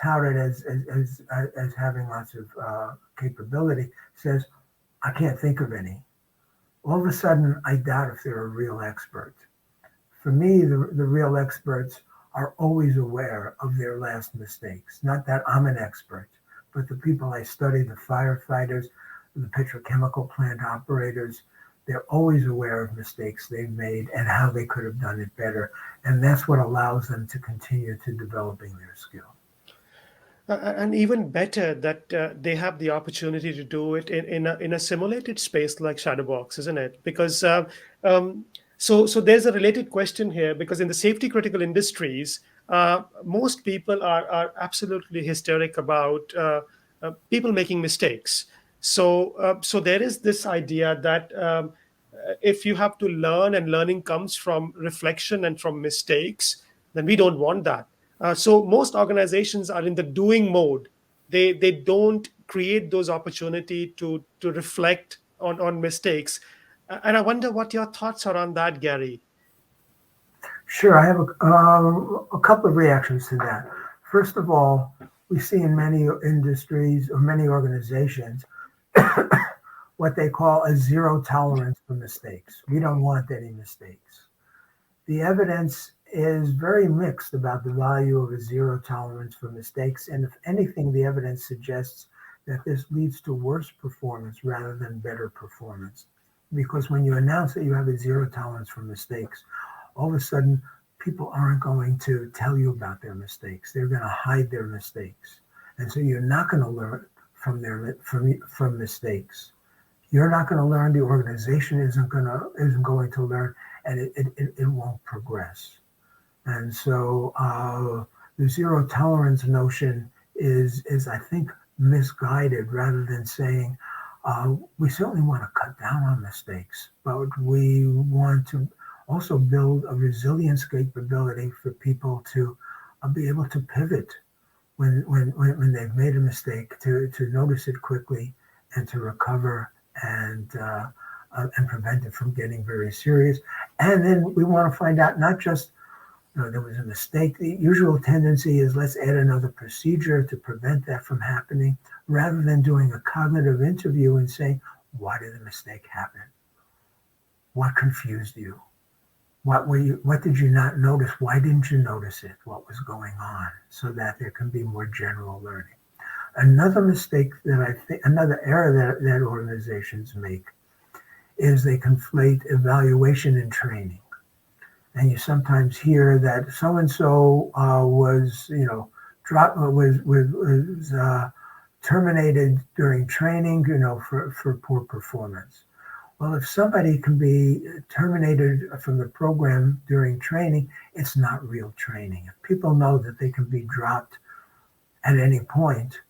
touted as having lots of capability says, I can't think of any. All of a sudden, I doubt if they're a real expert. For me, the real experts are always aware of their last mistakes. Not that I'm an expert, but the people I study, the firefighters, the petrochemical plant operators, they're always aware of mistakes they've made and how they could have done it better. And that's what allows them to continue to developing their skill. And even better that they have the opportunity to do it in a simulated space like ShadowBox, isn't it? Because so there's a related question here, because in the safety critical industries, most people are absolutely hysteric about people making mistakes. So there is this idea that if you have to learn and learning comes from reflection and from mistakes, then we don't want that. So most organizations are in the doing mode. They don't create those opportunity to reflect on mistakes. And I wonder what your thoughts are on that, Gary. Sure, I have a couple of reactions to that. First of all, we see in many industries or many organizations what they call a zero tolerance for mistakes. We don't want any mistakes. The evidence is very mixed about the value of a zero tolerance for mistakes. And if anything, the evidence suggests that this leads to worse performance rather than better performance. Because when you announce that you have a zero tolerance for mistakes, all of a sudden people aren't going to tell you about their mistakes. They're going to hide their mistakes. And so you're not going to learn from mistakes. You're not going to learn, the organization isn't going to learn, and it won't progress. And so the zero tolerance notion is I think misguided, rather than saying we certainly want to cut down on mistakes, but we want to also build a resilience capability for people to be able to pivot when they've made a mistake, to notice it quickly and to recover and prevent it from getting very serious. And then we want to find out not just there was a mistake. The usual tendency is let's add another procedure to prevent that from happening, rather than doing a cognitive interview and saying, why did the mistake happen? What confused you? What did you not notice? Why didn't you notice it? What was going on? So that there can be more general learning. Another mistake another error that organizations make is they conflate evaluation and training. And you sometimes hear that so and so was terminated during training, for poor performance. Well, if somebody can be terminated from the program during training, it's not real training. If people know that they can be dropped at any point,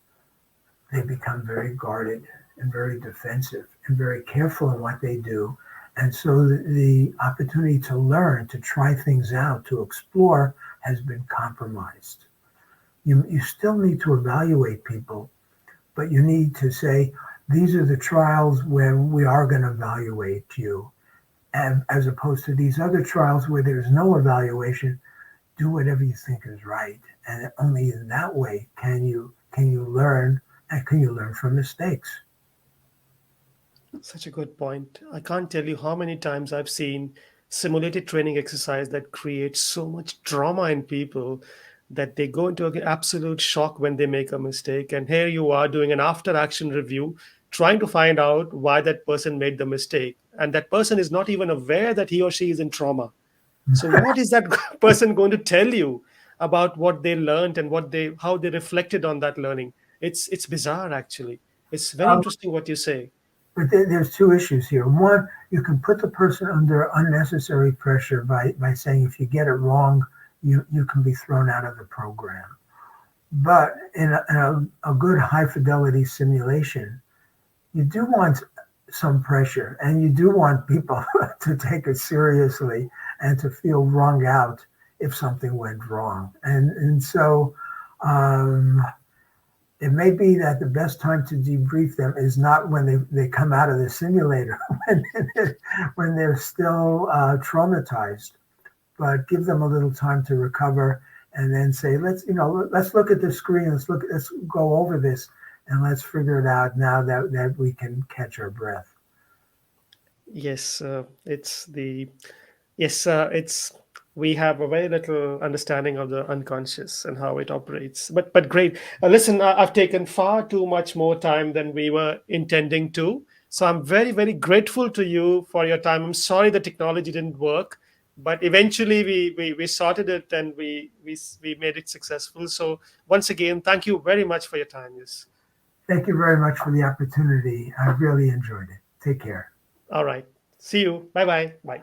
they become very guarded and very defensive and very careful in what they do. And so the opportunity to learn, to try things out, to explore has been compromised. You still need to evaluate people, but you need to say, these are the trials where we are going to evaluate you. And as opposed to these other trials where there's no evaluation, do whatever you think is right. And only in that way can you learn, and can you learn from mistakes. Such a good point. I can't tell you how many times I've seen simulated training exercise that creates so much trauma in people that they go into an absolute shock when they make a mistake. And here you are doing an after action review, trying to find out why that person made the mistake. And that person is not even aware that he or she is in trauma. So what is that person going to tell you about what they learned and what they how they reflected on that learning? It's bizarre actually. It's very Um, interesting what you say. but there's two issues here. One, you can put the person under unnecessary pressure by saying if you get it wrong, you can be thrown out of the program. But in a good high fidelity simulation, you do want some pressure and you do want people to take it seriously and to feel wrung out if something went wrong. And so um, it may be that the best time to debrief them is not when they come out of the simulator, when they're still traumatized, but give them a little time to recover and then say, let's look at the screen, let's go over this and let's figure it out now that we can catch our breath. Yes, it's we have a very little understanding of the unconscious and how it operates. But great. Listen, I've taken far too much more time than we were intending to. So I'm very very grateful to you for your time. I'm sorry the technology didn't work, but eventually we sorted it and we made it successful. So once again, thank you very much for your time. Yes. Thank you very much for the opportunity. I really enjoyed it. Take care. All right. See you. Bye bye. Bye.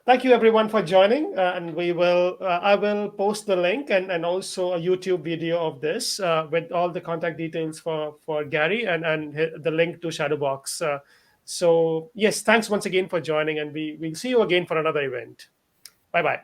Thank you everyone for joining, and we will. I will post the link and also a YouTube video of this with all the contact details for Gary and the link to ShadowBox. So yes, thanks once again for joining, and we'll see you again for another event. Bye bye.